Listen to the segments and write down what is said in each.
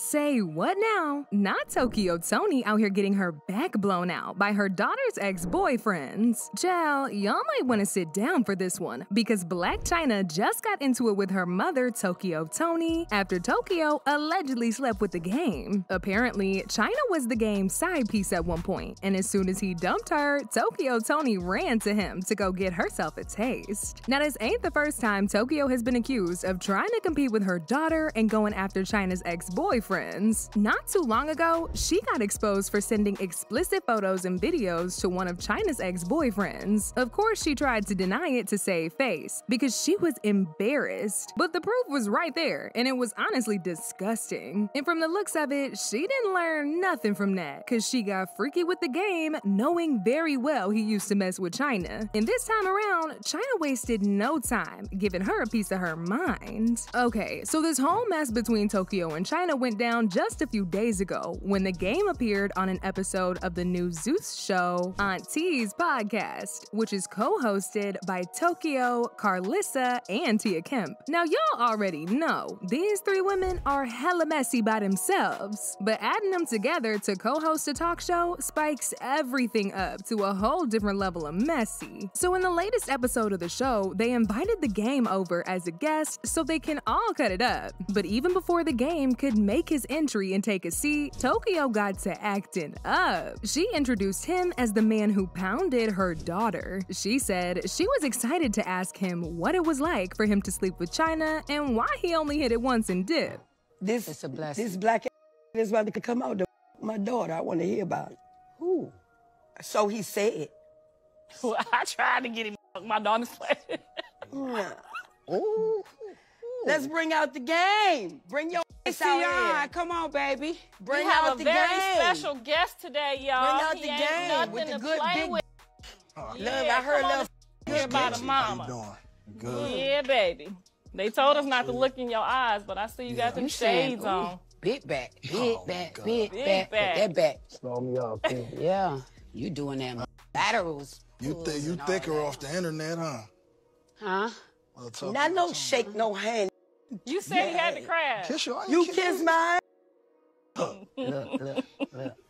Say what now? Not Tokyo Toni out here getting her back blown out by her daughter's ex-boyfriends. Child, y'all might want to sit down for this one because Blac Chyna just got into it with her mother, Tokyo Toni, after Tokyo allegedly slept with the game. Apparently, Chyna was the game's side piece at one point, and as soon as he dumped her, Tokyo Toni ran to him to go get herself a taste. Now, this ain't the first time Tokyo has been accused of trying to compete with her daughter and going after Chyna's ex-boyfriends. Not too long ago, she got exposed for sending explicit photos and videos to one of Chyna's ex-boyfriends. Of course, she tried to deny it to save face because she was embarrassed. But the proof was right there, and it was honestly disgusting. And from the looks of it, she didn't learn nothing from that because she got freaky with the game, knowing very well he used to mess with Chyna. And this time around, Chyna wasted no time giving her a piece of her mind. Okay, so this whole mess between Tokyo and Chyna went down just a few days ago when the game appeared on an episode of the new Zeus show, Auntie's podcast, which is co-hosted by Tokyo, Carlissa, and Tia Kemp. Now, y'all already know these three women are hella messy by themselves, but adding them together to co-host a talk show spikes everything up to a whole different level of messy. So in the latest episode of the show, they invited the game over as a guest so they can all cut it up. But even before the game could make his entry and take a seat, Tokyo got to acting up. She introduced him as the man who pounded her daughter. She said she was excited to ask him what it was like for him to sleep with Chyna and why he only hit it once and dipped. This is a blessing. This black is about to come out to my daughter. I want to hear about it. Who? So he said. Well, I tried to get him my daughter's place. Ooh. Let's bring out the game. Bring your ass out here. Come on, baby. Bring out the game. We have a very special guest today, y'all. Bring out the game with the good big. Love, I heard love. Hear about a mama. How you doing? Good. Yeah, baby. They told us not to look in your eyes, but I see you got them shades on. Big back, big back, big back. back. That back. Slow me up, too. Yeah, you doing that laterals. You thicker off the internet, huh? Huh? Well, not no shake, no hand. You said he had to crash. Kiss your You kiss my Look.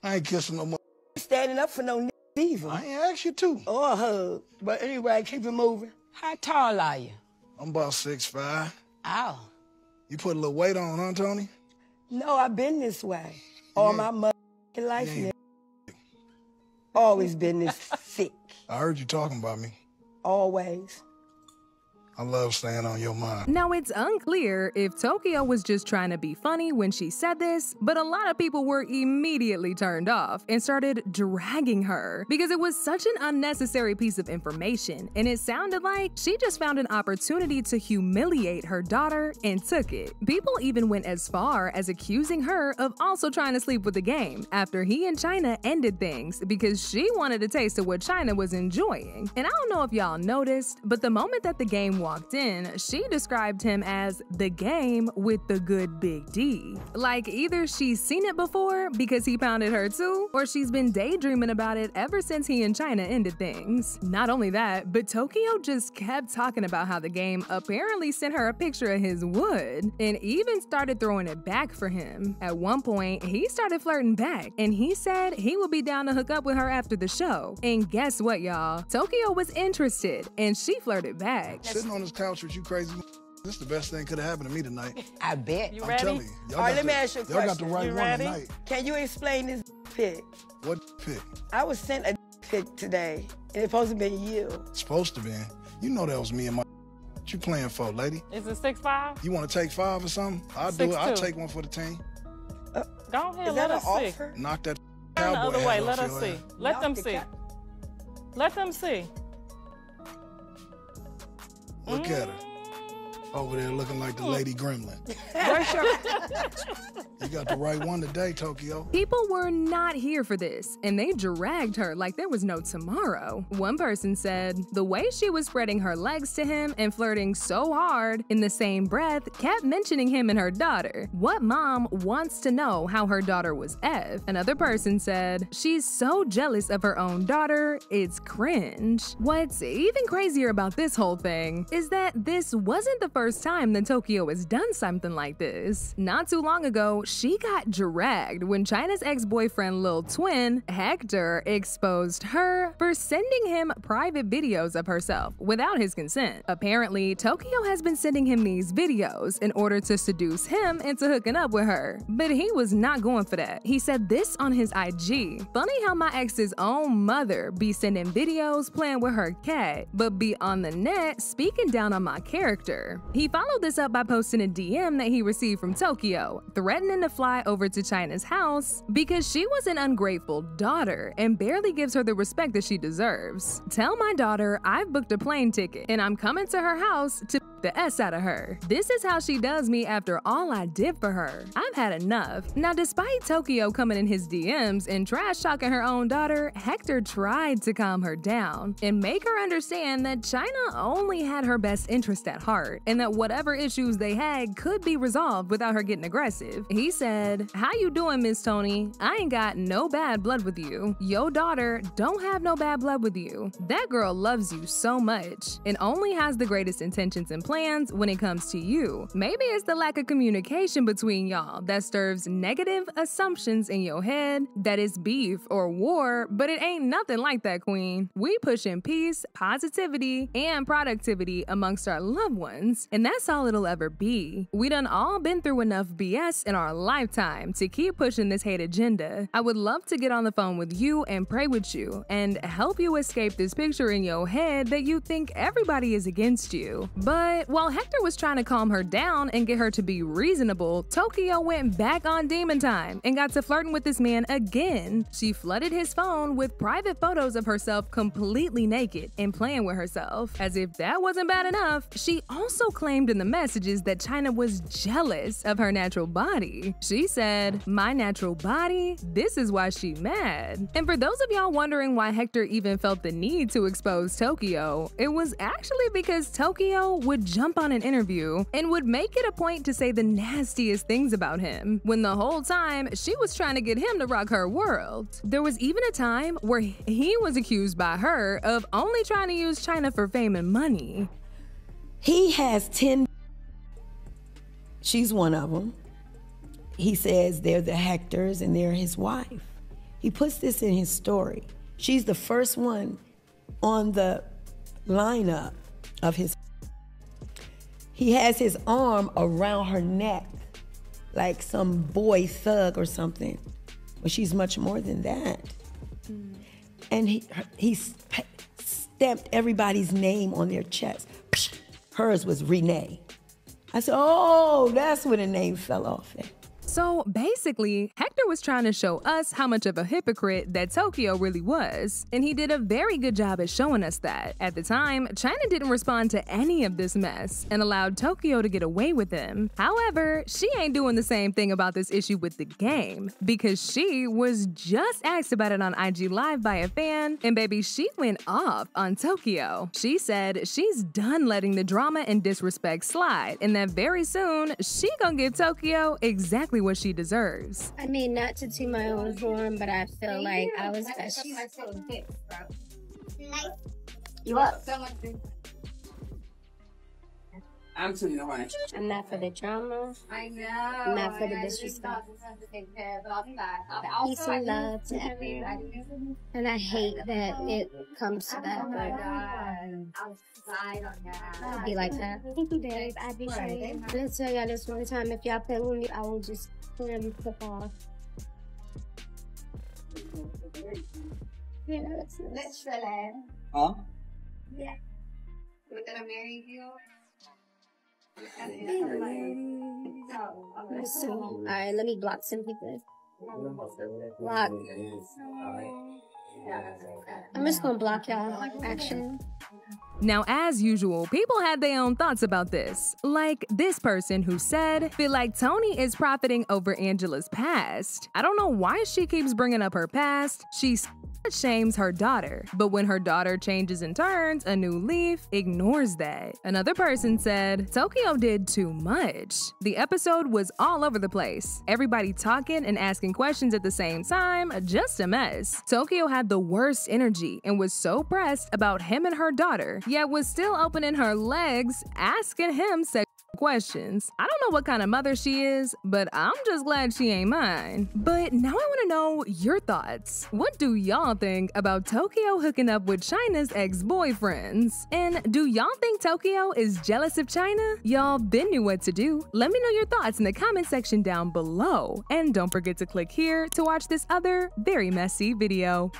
I ain't kissing no more. standing up for no either. I ain't asked you to. Or a hug. But anyway, keep it moving. How tall are you? I'm about 6'5". Ow. You put a little weight on, huh, Tony? No, I've been this way. All my motherfucking life, Yeah. nigga. Always been this thick. I heard you talking about me. Always. I love staying on your mind. Now, it's unclear if Tokyo was just trying to be funny when she said this, but a lot of people were immediately turned off and started dragging her because it was such an unnecessary piece of information, and it sounded like she just found an opportunity to humiliate her daughter and took it. People even went as far as accusing her of also trying to sleep with the game after he and Chyna ended things because she wanted a taste of what Chyna was enjoying. And I don't know if y'all noticed, but the moment that the game walked in, she described him as the game with the good big D. Like either she's seen it before because he pounded her too, or she's been daydreaming about it ever since he and Chyna ended things. Not only that, but Tokyo just kept talking about how the game apparently sent her a picture of his wood and even started throwing it back for him. At one point, he started flirting back and he said he would be down to hook up with her after the show. And guess what, y'all? Tokyo was interested and she flirted back. Sitting on this couch with you crazy. This is the best thing could have happened to me tonight. I bet. You I'm ready? telling you. All right, let me ask you a Y'all got the question. right You one ready? tonight. Can you explain this pic? What pick? I was sent a pic today, and it's supposed to be you. Supposed to be. You know that was me and my. What you playing for, lady? Is it 6'5"? You want to take 5 or something? I'll do it. I'll 6'2". take one for the team. Go ahead, Is let that an us see. offer? Knock that Turn the cowboy other hat way, off let us your see. ass. Let them Knock the see. Let them see. Look at her. Over there looking like the Lady Gremlin. You got the right one today, Tokyo. People were not here for this, and they dragged her like there was no tomorrow. One person said the way she was spreading her legs to him and flirting so hard in the same breath kept mentioning him and her daughter. What mom wants to know how her daughter was F? Another person said she's so jealous of her own daughter, it's cringe. What's even crazier about this whole thing is that this wasn't the first time that Tokyo has done something like this. Not too long ago, she got dragged when Chyna's ex-boyfriend Lil Twin, Hector, exposed her for sending him private videos of herself without his consent. Apparently, Tokyo has been sending him these videos in order to seduce him into hooking up with her, but he was not going for that. He said this on his IG. Funny how my ex's own mother be sending videos playing with her cat, but be on the net speaking down on my character. He followed this up by posting a DM that he received from Tokyo, threatening to fly over to Chyna's house because she was an ungrateful daughter and barely gives her the respect that she deserves. Tell my daughter I've booked a plane ticket and I'm coming to her house to the S out of her. This is how she does me after all I did for her. I've had enough. Now, despite Tokyo coming in his DMs and trash talking her own daughter, Hector tried to calm her down and make her understand that Chyna only had her best interest at heart and that whatever issues they had could be resolved without her getting aggressive. He said, "How you doing, Miss Toni? I ain't got no bad blood with you. Your daughter don't have no bad blood with you. That girl loves you so much and only has the greatest intentions and plans when it comes to you. Maybe it's the lack of communication between y'all that stirs negative assumptions in your head that it's beef or war, but it ain't nothing like that, queen. We pushing peace, positivity, and productivity amongst our loved ones, and that's all it'll ever be. We done all been through enough BS in our lifetime to keep pushing this hate agenda. I would love to get on the phone with you and pray with you and help you escape this picture in your head that you think everybody is against you." But while Hector was trying to calm her down and get her to be reasonable, Tokyo went back on demon time and got to flirting with this man again. She flooded his phone with private photos of herself completely naked and playing with herself. As if that wasn't bad enough, she also claimed in the messages that Chyna was jealous of her natural body. She said, "My natural body? This is why she mad." And for those of y'all wondering why Hector even felt the need to expose Tokyo, it was actually because Tokyo would jump on an interview and would make it a point to say the nastiest things about him, when the whole time she was trying to get him to rock her world. There was even a time where he was accused by her of only trying to use Chyna for fame and money. He has 10. She's one of them. He says they're the Hectors and they're his wife. He puts this in his story. She's the first one on the lineup of his. He has his arm around her neck like some boy thug or something. Well, she's much more than that. And he stamped everybody's name on their chest. Hers was Renee. I said, oh, that's where the name fell off at. So basically, Hector was trying to show us how much of a hypocrite that Tokyo really was, and he did a very good job at showing us that. At the time, Chyna didn't respond to any of this mess and allowed Tokyo to get away with him. However, she ain't doing the same thing about this issue with the game, because she was just asked about it on IG Live by a fan, and baby, she went off on Tokyo. She said she's done letting the drama and disrespect slide, and that very soon, she gonna give Tokyo exactly what she deserves. I mean, not to toot my own horn, but I feel like I was special. You up? I'm too young. I'm not for the drama. I know. I'm not for the disrespect. Peace and love to everybody. And I hate that it comes to that, but it'll be like that. Thank you, babe. I appreciate it. Let's tell y'all this one time. If y'all play with me, I will just flip off. Yeah, let's relax. Huh? Yeah. We're gonna marry you. Alright, let me block some people. Block. I'm just gonna block y'all, actually. Now, as usual, people had their own thoughts about this. Like this person who said, feel like Toni is profiting over Angela's past. I don't know why she keeps bringing up her past. She shames her daughter, but when her daughter changes and turns a new leaf, ignores that. Another person said, Tokyo did too much. The episode was all over the place. Everybody talking and asking questions at the same time, just a mess. Tokyo had the worst energy and was so pressed about him and her daughter, yet was still opening her legs, asking him sexual questions. I don't know what kind of mother she is, but I'm just glad she ain't mine. But now I want to know your thoughts. What do y'all think about Tokyo hooking up with Chyna's ex-boyfriends? And do y'all think Tokyo is jealous of Chyna? Y'all been knew what to do. Let me know your thoughts in the comment section down below. And don't forget to click here to watch this other very messy video.